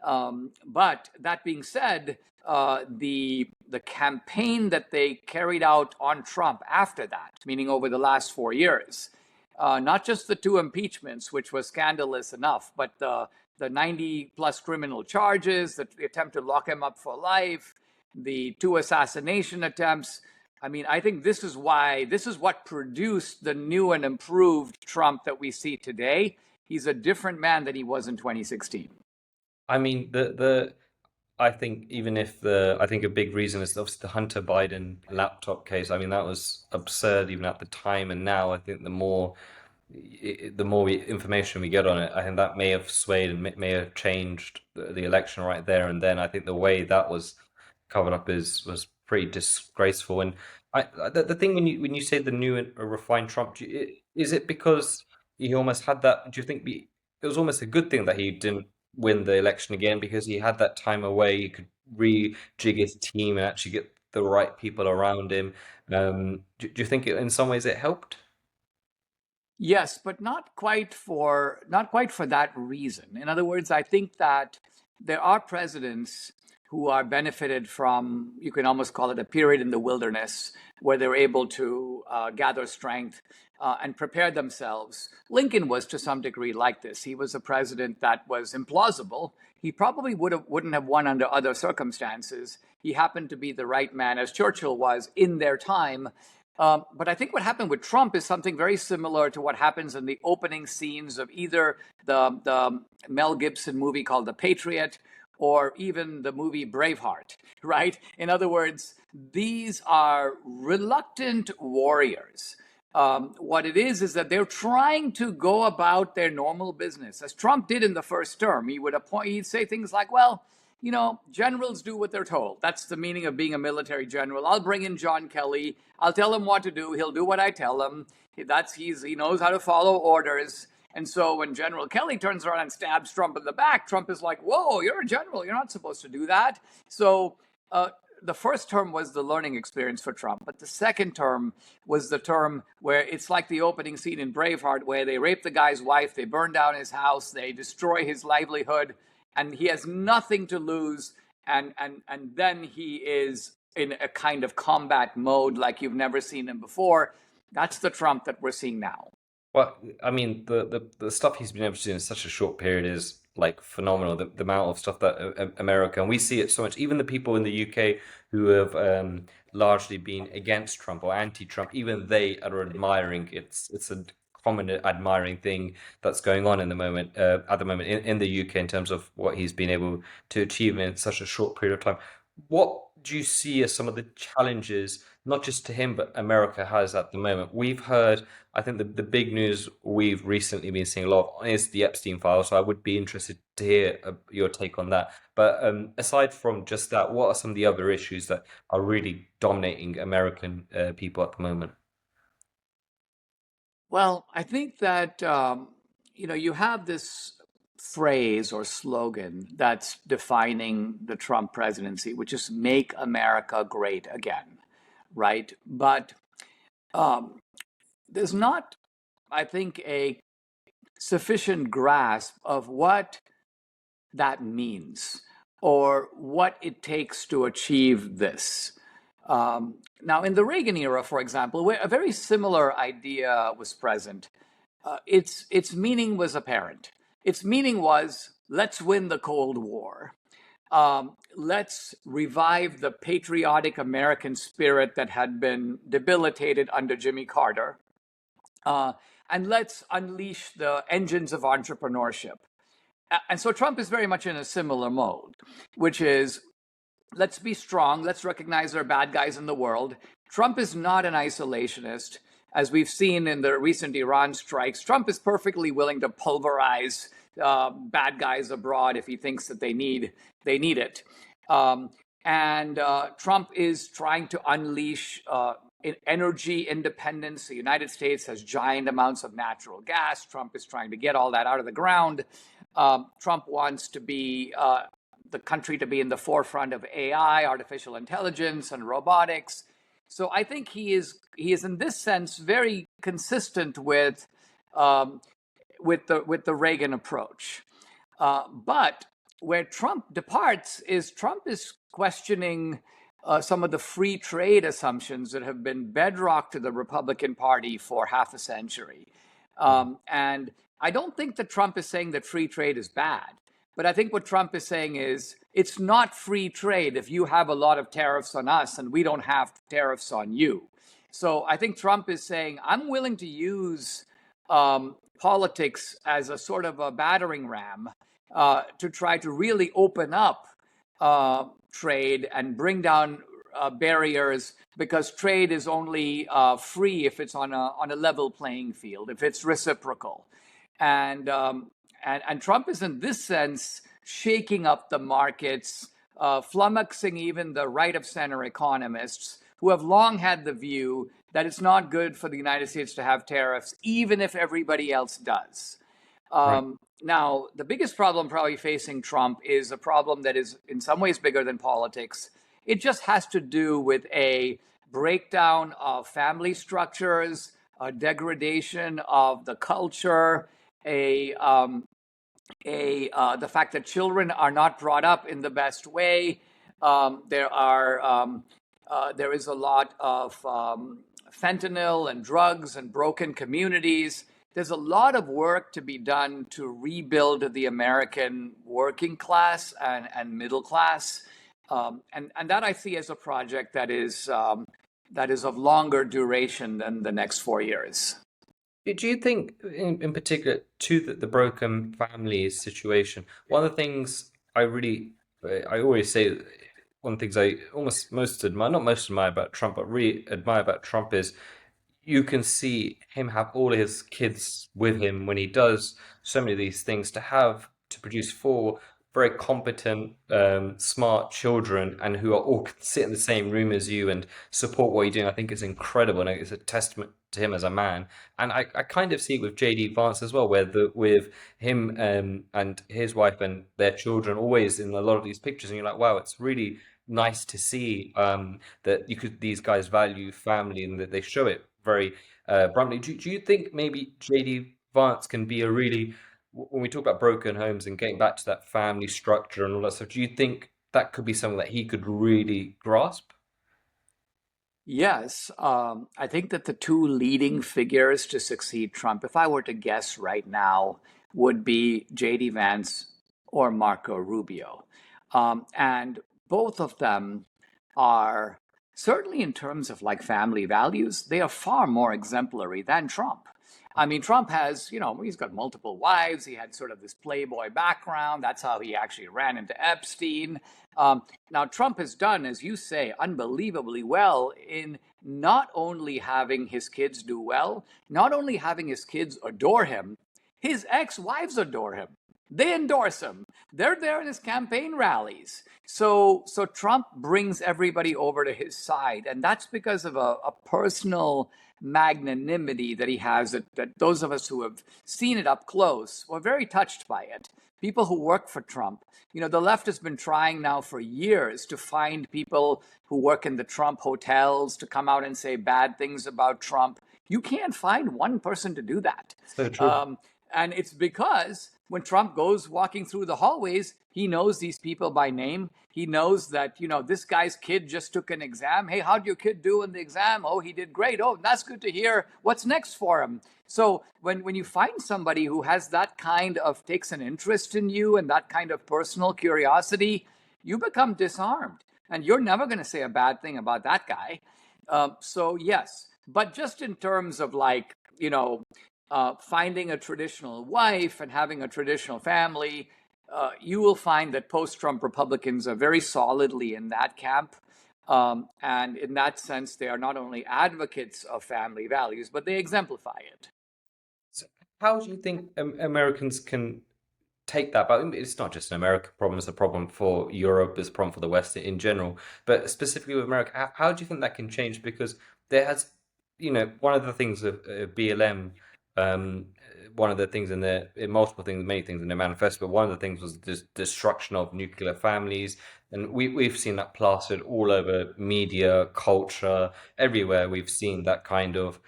But that being said, the campaign that they carried out on Trump after that, meaning over the last 4 years, not just the 2 impeachments, which was scandalous enough, but the 90 plus criminal charges, the attempt to lock him up for life, the 2 assassination attempts. I mean, I think this is what produced the new and improved Trump that we see today. He's a different man than he was in 2016. I mean, I think I think a big reason is obviously the Hunter Biden laptop case. I mean, that was absurd even at the time, and now I think the more information we get on it, I think that may have swayed and may have changed the election right there and then. I think the way that was covered up was pretty disgraceful. And the thing when you say the new and refined Trump, is it because he almost had that? Do you think it was almost a good thing that he didn't win the election again because he had that time away? He could rejig his team and actually get the right people around him. Do you think in some ways it helped? Yes, but not quite for that reason. In other words, I think that there are presidents who are benefited from, you can almost call it a period in the wilderness, where they're able to gather strength and prepare themselves. Lincoln was to some degree like this. He was a president that was implausible. He probably wouldn't have won under other circumstances. He happened to be the right man, as Churchill was in their time. But I think what happened with Trump is something very similar to what happens in the opening scenes of either the Mel Gibson movie called The Patriot or even the movie Braveheart, right? In other words, these are reluctant warriors. What it is that they're trying to go about their normal business, as Trump did in the first term. He'd say things like, well, generals do what they're told. That's the meaning of being a military general. I'll bring in John Kelly. I'll tell him what to do. He'll do what I tell him. He knows how to follow orders. And so when General Kelly turns around and stabs Trump in the back, Trump is like, whoa, you're a general. You're not supposed to do that. So the first term was the learning experience for Trump, but the second term was the term where it's like the opening scene in Braveheart, where they rape the guy's wife, they burn down his house, they destroy his livelihood, and he has nothing to lose. And then he is in a kind of combat mode like you've never seen him before. That's the Trump that we're seeing now. Well, I mean, the stuff he's been able to do in such a short period is like phenomenal. The amount of stuff that America, and we see it so much. Even the people in the UK who have largely been against Trump or anti-Trump, even they are admiring. It's a common admiring thing that's going on in the moment at the moment in the UK in terms of what he's been able to achieve in such a short period of time. What do you see as some of the challenges, not just to him, but America has at the moment? We've heard, I think the big news we've recently been seeing a lot of is the Epstein file. So I would be interested to hear your take on that. But aside from just that, what are some of the other issues that are really dominating American people at the moment? Well, I think that you have this phrase or slogan that's defining the Trump presidency, which is "Make America Great Again," right? But um, there's not, I think, a sufficient grasp of what that means or what it takes to achieve this. Now, in the Reagan era, for example, where a very similar idea was present, its meaning was apparent. Its meaning was, let's win the Cold War. Let's revive the patriotic American spirit that had been debilitated under Jimmy Carter. And let's unleash the engines of entrepreneurship. And so Trump is very much in a similar mode, which is, let's be strong. Let's recognize there are bad guys in the world. Trump is not an isolationist. As we've seen in the recent Iran strikes, Trump is perfectly willing to pulverize bad guys abroad if he thinks that they need it. And Trump is trying to unleash energy independence. The United States has giant amounts of natural gas. Trump is trying to get all that out of the ground. Trump wants to be the country to be in the forefront of AI, artificial intelligence, and robotics. So I think he is in this sense very consistent with the Reagan approach. But where Trump departs is Trump is questioning some of the free trade assumptions that have been bedrock to the Republican Party for half a century. And I don't think that Trump is saying that free trade is bad. But I think what Trump is saying is it's not free trade if you have a lot of tariffs on us and we don't have tariffs on you. So I think Trump is saying, I'm willing to use politics as a sort of a battering ram to try to really open up trade and bring down barriers, because trade is only free if it's on a level playing field, if it's reciprocal. And Trump is in this sense shaking up the markets, flummoxing even the right of center economists who have long had the view that it's not good for the United States to have tariffs, even if everybody else does. Right. Now, the biggest problem probably facing Trump is a problem that is in some ways bigger than politics. It just has to do with a breakdown of family structures, a degradation of the culture, the fact that children are not brought up in the best way. There is a lot of fentanyl and drugs and broken communities. There's a lot of work to be done to rebuild the American working class and middle class, and that I see as a project that is of longer duration than the next 4 years. Do you think, in particular, to the broken families situation, one of the things I always say, one of the things I almost most admire, not most admire about Trump, but really admire about Trump is you can see him have all his kids with him when he does so many of these things to produce four very competent, smart children and who are all sit in the same room as you and support what you're doing. I think is incredible, and it's a testament to him as a man. And I kind of see it with JD Vance as well, with him and his wife and their children always in a lot of these pictures, and you're like, wow, it's really nice to see that these guys value family and that they show it very bluntly. Do you think maybe JD Vance can be a really, when we talk about broken homes and getting back to that family structure and all that stuff, do you think that could be something that he could really grasp? Yes, I think that the two leading figures to succeed Trump, if I were to guess right now, would be J.D. Vance or Marco Rubio. And both of them are, certainly in terms of like family values, they are far more exemplary than Trump. I mean, Trump has, he's got multiple wives. He had sort of this playboy background. That's how he actually ran into Epstein. Now, Trump has done, as you say, unbelievably well in not only having his kids do well, not only having his kids adore him, his ex-wives adore him. They endorse him. They're there in his campaign rallies. So Trump brings everybody over to his side, and that's because of a personal magnanimity that he has that those of us who have seen it up close were very touched by it. People who work for Trump, the left has been trying now for years to find people who work in the Trump hotels to come out and say bad things about Trump. You can't find one person to do that. So true. And it's because when Trump goes walking through the hallways, he knows these people by name. He knows that, this guy's kid just took an exam. Hey, how'd your kid do in the exam? Oh, he did great. Oh, that's good to hear. What's next for him? So when you find somebody who has that kind of, takes an interest in you and that kind of personal curiosity, you become disarmed. And you're never going to say a bad thing about that guy. So yes, but just in terms of like, finding a traditional wife and having a traditional family, you will find that post-Trump Republicans are very solidly in that camp. And in that sense, they are not only advocates of family values, but they exemplify it. So how do you think Americans can take that? But it's not just an American problem, it's a problem for Europe, it's a problem for the West in general. But specifically with America, how do you think that can change? Because there has, one of the things of BLM, um, one of the things in multiple things, many things in the manifesto, but one of the things was this destruction of nuclear families. And we've seen that plastered all over media, culture, everywhere. We've seen that kind of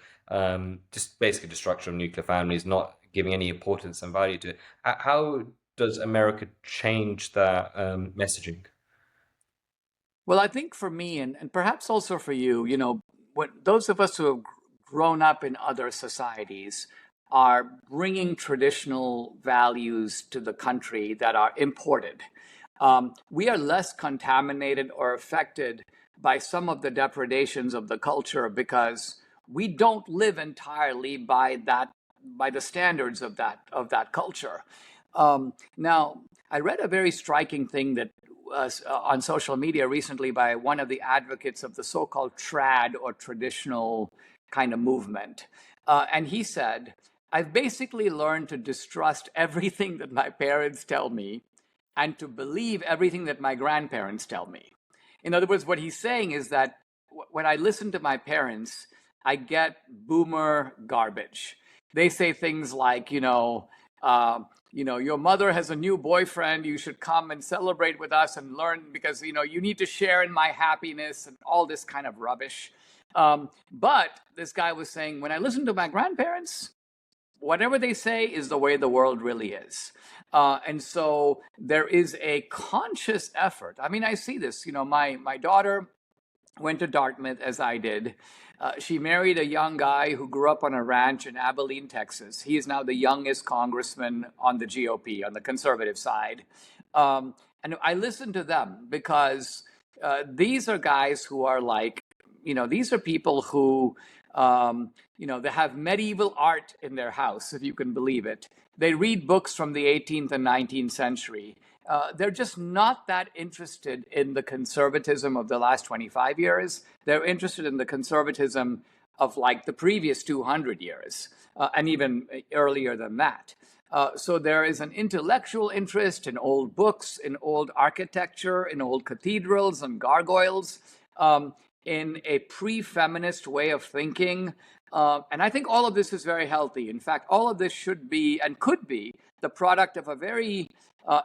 just basically destruction of nuclear families, not giving any importance and value to it. How does America change that messaging? Well, I think for me, and perhaps also for you, when those of us who have grown up in other societies are bringing traditional values to the country that are imported. We are less contaminated or affected by some of the depredations of the culture because we don't live entirely by the standards of that culture. Now, I read a very striking thing that was on social media recently by one of the advocates of the so-called trad or traditional kind of movement. And he said, I've basically learned to distrust everything that my parents tell me and to believe everything that my grandparents tell me. In other words, what he's saying is that when I listen to my parents, I get boomer garbage. They say things like, your mother has a new boyfriend. You should come and celebrate with us and learn because, you need to share in my happiness and all this kind of rubbish. But this guy was saying, when I listen to my grandparents, whatever they say is the way the world really is. And so there is a conscious effort. I mean, I see this, my daughter went to Dartmouth as I did. She married a young guy who grew up on a ranch in Abilene, Texas. He is now the youngest congressman on the GOP, on the conservative side. And I listen to them because these are guys who are like, these are people who, they have medieval art in their house, if you can believe it. They read books from the 18th and 19th century. They're just not that interested in the conservatism of the last 25 years. They're interested in the conservatism of like the previous 200 years, and even earlier than that. So there is an intellectual interest in old books, in old architecture, in old cathedrals and gargoyles, in a pre-feminist way of thinking. And I think all of this is very healthy. In fact, all of this should be and could be the product of a very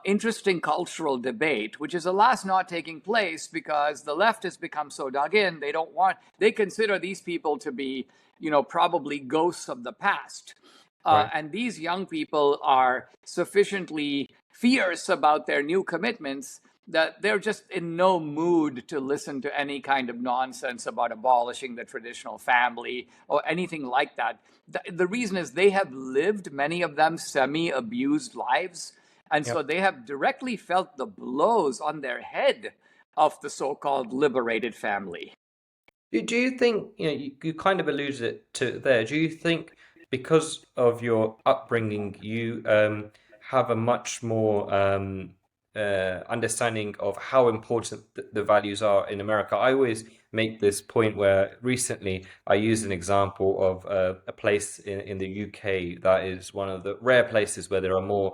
interesting cultural debate, which is alas not taking place because the left has become so dug in. They consider these people to be, probably ghosts of the past. Right. And these young people are sufficiently fierce about their new commitments that they're just in no mood to listen to any kind of nonsense about abolishing the traditional family or anything like that. The reason is they have lived, many of them, semi-abused lives. And so Yep. they have directly felt the blows on their head of the so-called liberated family. Do you think, you kind of alluded it to there, do you think because of your upbringing, you have a much more understanding of how important the values are in America? I always make this point where recently I used an example of a place in the UK that is one of the rare places where there are more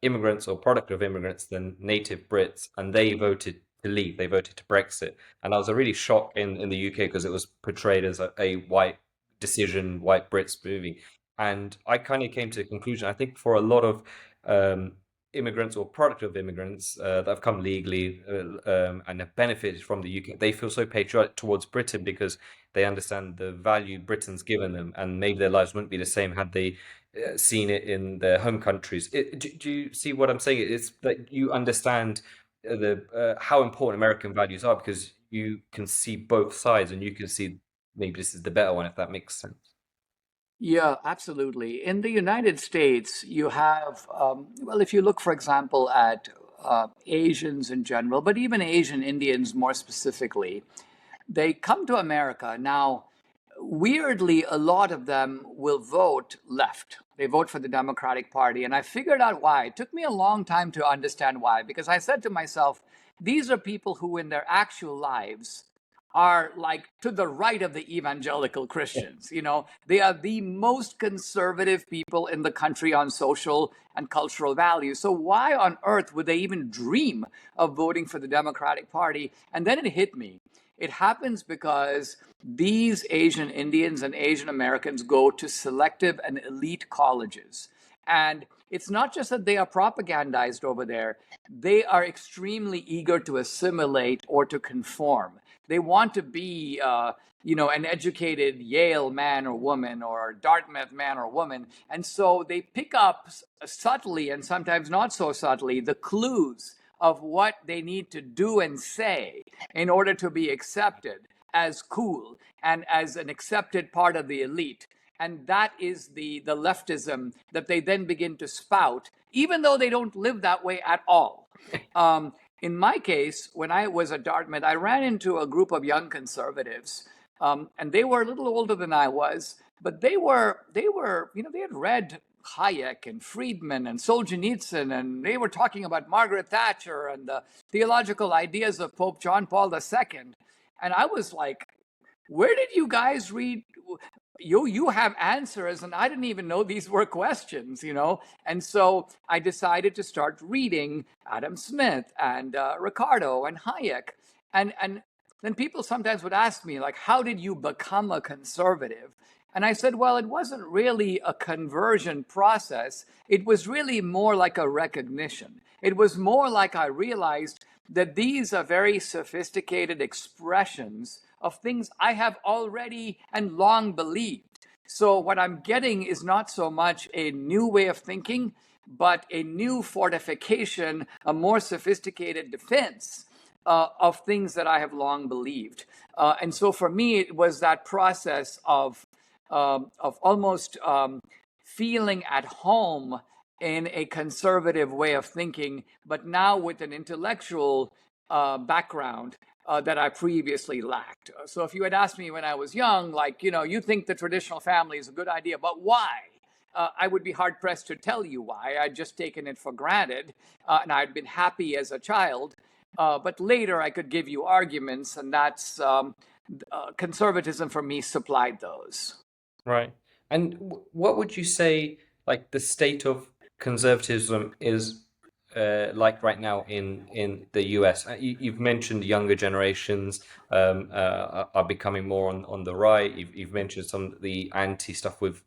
immigrants or product of immigrants than native Brits, and they voted to leave. They voted to Brexit. And I was really shocked in the UK because it was portrayed as a white decision, white Brits moving. And I kind of came to a conclusion. I think for a lot of immigrants or product of immigrants that have come legally and have benefited from the UK, they feel so patriotic towards Britain because they understand the value Britain's given them, and maybe their lives wouldn't be the same had they seen it in their home countries. Do you see what I'm saying? It's that you understand the how important American values are because you can see both sides and you can see maybe this is the better one, if that makes sense. Yeah, absolutely. In the United States, you have, well, if you look, for example, at Asians in general, but even Asian Indians more specifically, they come to America. Now, weirdly, a lot of them will vote left. They vote for the Democratic Party. And I figured out why. It took me a long time to understand why, because I said to myself, these are people who, in their actual lives, are like to the right of the evangelical Christians. They are the most conservative people in the country on social and cultural values. So why on earth would they even dream of voting for the Democratic Party? And then it hit me. It happens because these Asian Indians and Asian Americans go to selective and elite colleges. And it's not just that they are propagandized over there, they are extremely eager to assimilate or to conform. They want to be, an educated Yale man or woman or Dartmouth man or woman. And so they pick up subtly and sometimes not so subtly the clues of what they need to do and say in order to be accepted as cool and as an accepted part of the elite. And that is the leftism that they then begin to spout, even though they don't live that way at all. In my case, when I was at Dartmouth, I ran into a group of young conservatives, and they were a little older than I was, but they had read Hayek and Friedman and Solzhenitsyn, and they were talking about Margaret Thatcher and the theological ideas of Pope John Paul II. And I was like, where did you guys read? You have answers, and I didn't even know these were questions, And so I decided to start reading Adam Smith and Ricardo and Hayek. And then people sometimes would ask me, like, how did you become a conservative? And I said, well, it wasn't really a conversion process. It was really more like a recognition. It was more like I realized that these are very sophisticated expressions of things I have already and long believed. So what I'm getting is not so much a new way of thinking, but a new fortification, a more sophisticated defense of things that I have long believed. And so for me, it was that process of almost feeling at home in a conservative way of thinking, but now with an intellectual background that I previously lacked. So if you had asked me when I was young, like, you think the traditional family is a good idea, but why? I would be hard pressed to tell you why. I'd just taken it for granted, and I'd been happy as a child. But later I could give you arguments, and that's conservatism for me supplied those. Right. And what would you say, like, the state of conservatism is like right now in the US? You've mentioned younger generations are becoming more on the right. You've mentioned some of the anti stuff with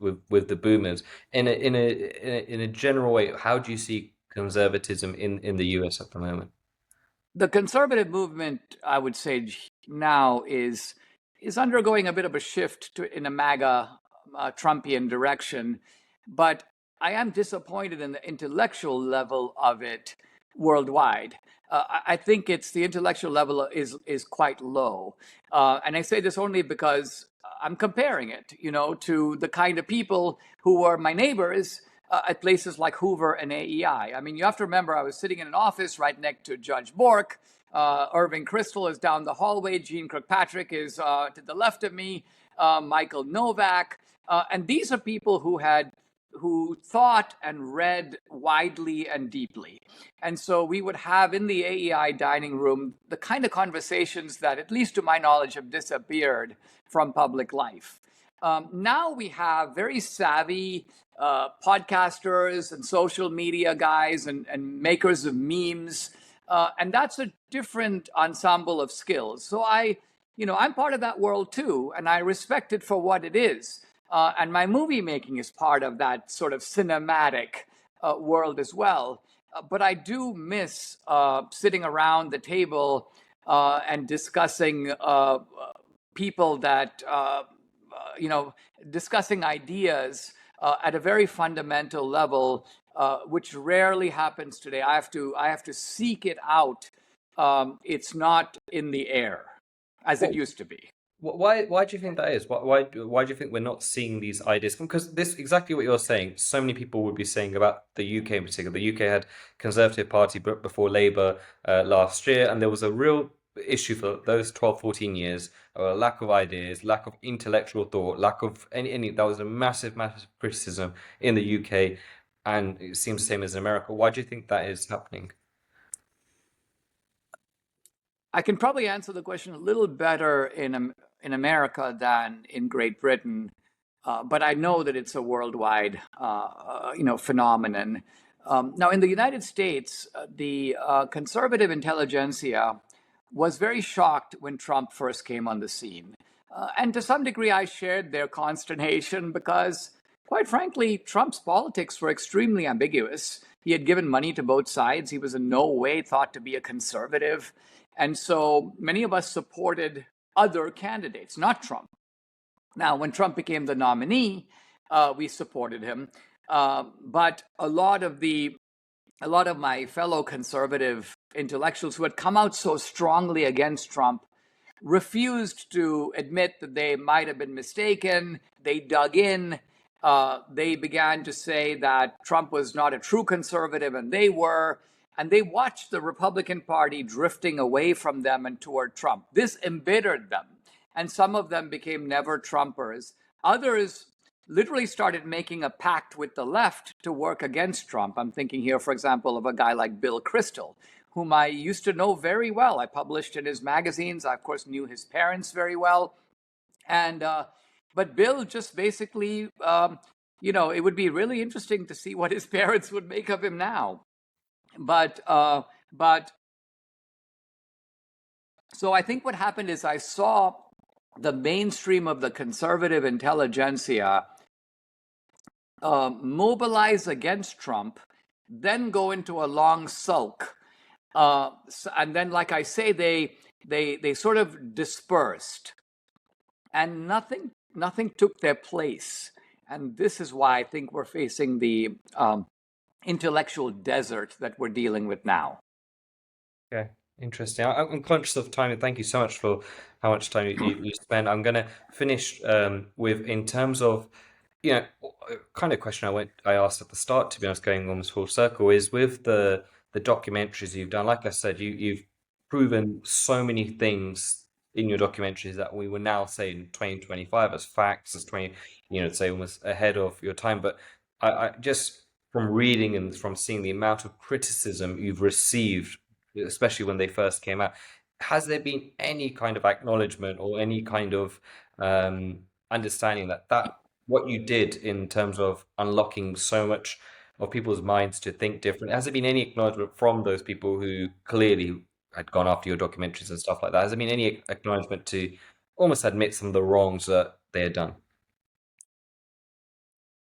the boomers. In a general way, how do you see conservatism in the US at the moment? The conservative movement, I would say, now is undergoing a bit of a shift in a MAGA Trumpian direction, but I am disappointed in the intellectual level of it worldwide. I think it's the intellectual level is quite low, and I say this only because I'm comparing it, to the kind of people who were my neighbors at places like Hoover and AEI. I mean, you have to remember, I was sitting in an office right next to Judge Bork. Irving Kristol is down the hallway. Jean Kirkpatrick is to the left of me. Michael Novak, and these are people who thought and read widely and deeply. And so we would have in the AEI dining room the kind of conversations that, at least to my knowledge, have disappeared from public life. Now we have very savvy podcasters and social media guys and makers of memes. And that's a different ensemble of skills. So I'm part of that world too, and I respect it for what it is. And my movie making is part of that sort of cinematic world as well. But I do miss sitting around the table and discussing people that, discussing ideas at a very fundamental level, which rarely happens today. I have to seek it out. It's not in the air as it used to be. Why do you think that is? Why do you think we're not seeing these ideas? Because this exactly what you're saying. So many people would be saying about the UK in particular. The UK had Conservative Party before Labour last year, and there was a real issue for those 12, 14 years. Lack of ideas, lack of intellectual thought, lack of any. That was a massive criticism in the UK, and it seems the same as in America. Why do you think that is happening? I can probably answer the question a little better in America than in Great Britain, but I know that it's a worldwide, phenomenon. Now, in the United States, the conservative intelligentsia was very shocked when Trump first came on the scene, and to some degree, I shared their consternation because, quite frankly, Trump's politics were extremely ambiguous. He had given money to both sides. He was in no way thought to be a conservative. And so many of us supported other candidates, not Trump. Now, when Trump became the nominee, we supported him. But a lot of my fellow conservative intellectuals who had come out so strongly against Trump refused to admit that they might have been mistaken. They dug in. They began to say that Trump was not a true conservative, and they were. And they watched the Republican Party drifting away from them and toward Trump. This embittered them. And some of them became never Trumpers. Others literally started making a pact with the left to work against Trump. I'm thinking here, for example, of a guy like Bill Kristol, whom I used to know very well. I published in his magazines. I, of course, knew his parents very well. And but Bill just basically, it would be really interesting to see what his parents would make of him now. But so I think what happened is I saw the mainstream of the conservative intelligentsia mobilize against Trump, then go into a long sulk, and then, like I say, they sort of dispersed, and nothing took their place. And this is why I think we're facing the intellectual desert that we're dealing with now. Okay, interesting. I'm conscious of time, and thank you so much for how much time you spend. I'm going to finish with, in terms of, kind of question I asked at the start, to be honest, going almost full circle, is with the documentaries you've done. Like I said, you've proven so many things in your documentaries that we would now say in 2025 as facts, as say almost ahead of your time. But I just, from reading and from seeing the amount of criticism you've received, especially when they first came out, has there been any kind of acknowledgement or any kind of understanding that what you did in terms of unlocking so much of people's minds to think different? Has there been any acknowledgement from those people who clearly had gone after your documentaries and stuff like that? Has there been any acknowledgement to almost admit some of the wrongs that they had done?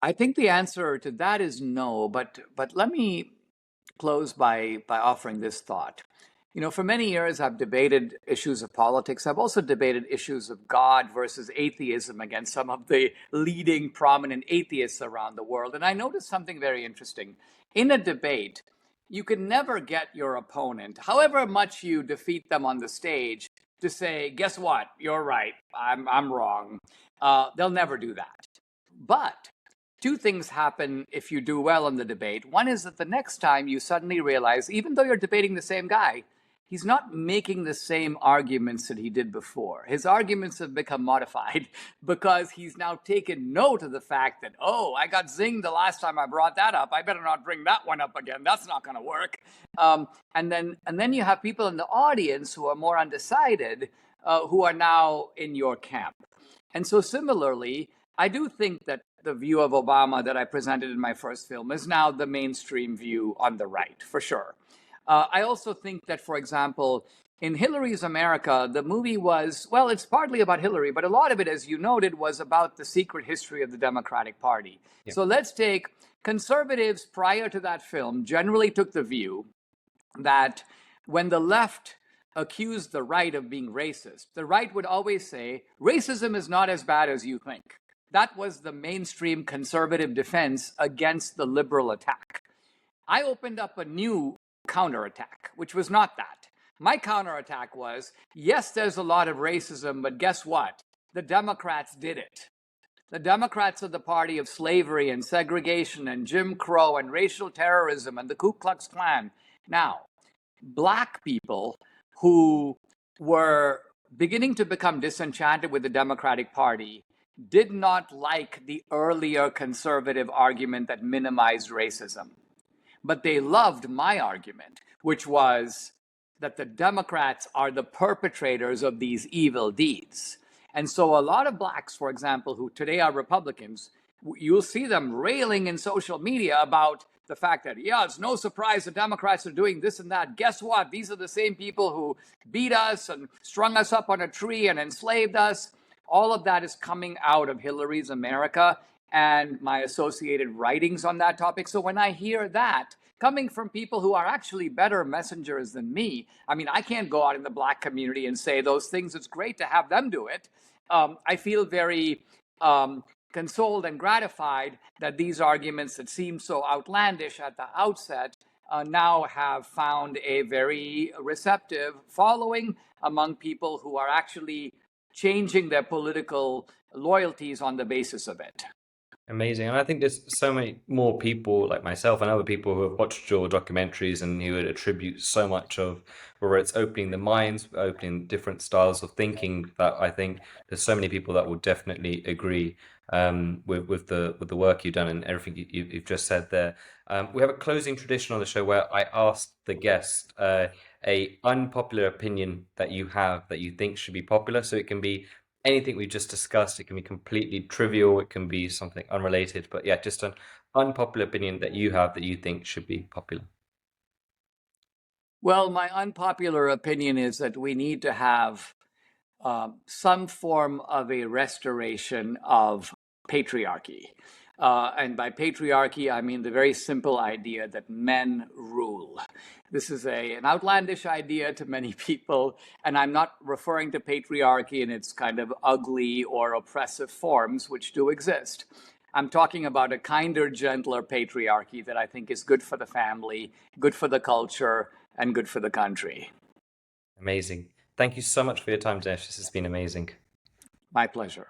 I think the answer to that is no, but let me close by offering this thought. You know, for many years, I've debated issues of politics. I've also debated issues of God versus atheism against some of the leading prominent atheists around the world. And I noticed something very interesting. In a debate, you can never get your opponent, however much you defeat them on the stage, to say, guess what? You're right. I'm wrong. They'll never do that. But two things happen if you do well in the debate. One is that the next time you suddenly realize, even though you're debating the same guy, he's not making the same arguments that he did before. His arguments have become modified because he's now taken note of the fact that, oh, I got zinged the last time I brought that up. I better not bring that one up again. That's not going to work. And then you have people in the audience who are more undecided, who are now in your camp. And so similarly, I do think that the view of Obama that I presented in my first film is now the mainstream view on the right, for sure. I also think that, for example, in Hillary's America, the movie was, well, it's partly about Hillary, but a lot of it, as you noted, was about the secret history of the Democratic Party. Yeah. So let's take conservatives prior to that film generally took the view that when the left accused the right of being racist, the right would always say, racism is not as bad as you think. That was the mainstream conservative defense against the liberal attack. I opened up a new counterattack, which was not that. My counterattack was, yes, there's a lot of racism, but guess what? The Democrats did it. The Democrats are the party of slavery and segregation and Jim Crow and racial terrorism and the Ku Klux Klan. Now, Black people who were beginning to become disenchanted with the Democratic Party did not like the earlier conservative argument that minimized racism. But they loved my argument, which was that the Democrats are the perpetrators of these evil deeds. And so a lot of Blacks, for example, who today are Republicans, you'll see them railing in social media about the fact that, yeah, it's no surprise the Democrats are doing this and that. Guess what? These are the same people who beat us and strung us up on a tree and enslaved us. All of that is coming out of Hillary's America and my associated writings on that topic. So when I hear that coming from people who are actually better messengers than me, I mean, I can't go out in the Black community and say those things. It's great to have them do it. I feel very consoled and gratified that these arguments that seemed so outlandish at the outset now have found a very receptive following among people who are actually changing their political loyalties on the basis of it. Amazing. And I think there's so many more people like myself and other people who have watched your documentaries and who would attribute so much of, whether it's opening the minds, opening different styles of thinking, that I think there's so many people that will definitely agree with the work you've done and everything you've just said there. We have a closing tradition on the show where I ask the guest a unpopular opinion that you have that you think should be popular. So it can be anything we just discussed. It can be completely trivial. It can be something unrelated. But yeah, just an unpopular opinion that you have that you think should be popular. Well, my unpopular opinion is that we need to have some form of a restoration of patriarchy. And by patriarchy, I mean the very simple idea that men rule. This is an outlandish idea to many people, and I'm not referring to patriarchy in its kind of ugly or oppressive forms, which do exist. I'm talking about a kinder, gentler patriarchy that I think is good for the family, good for the culture, and good for the country. Amazing. Thank you so much for your time, Dinesh. This has been amazing. My pleasure.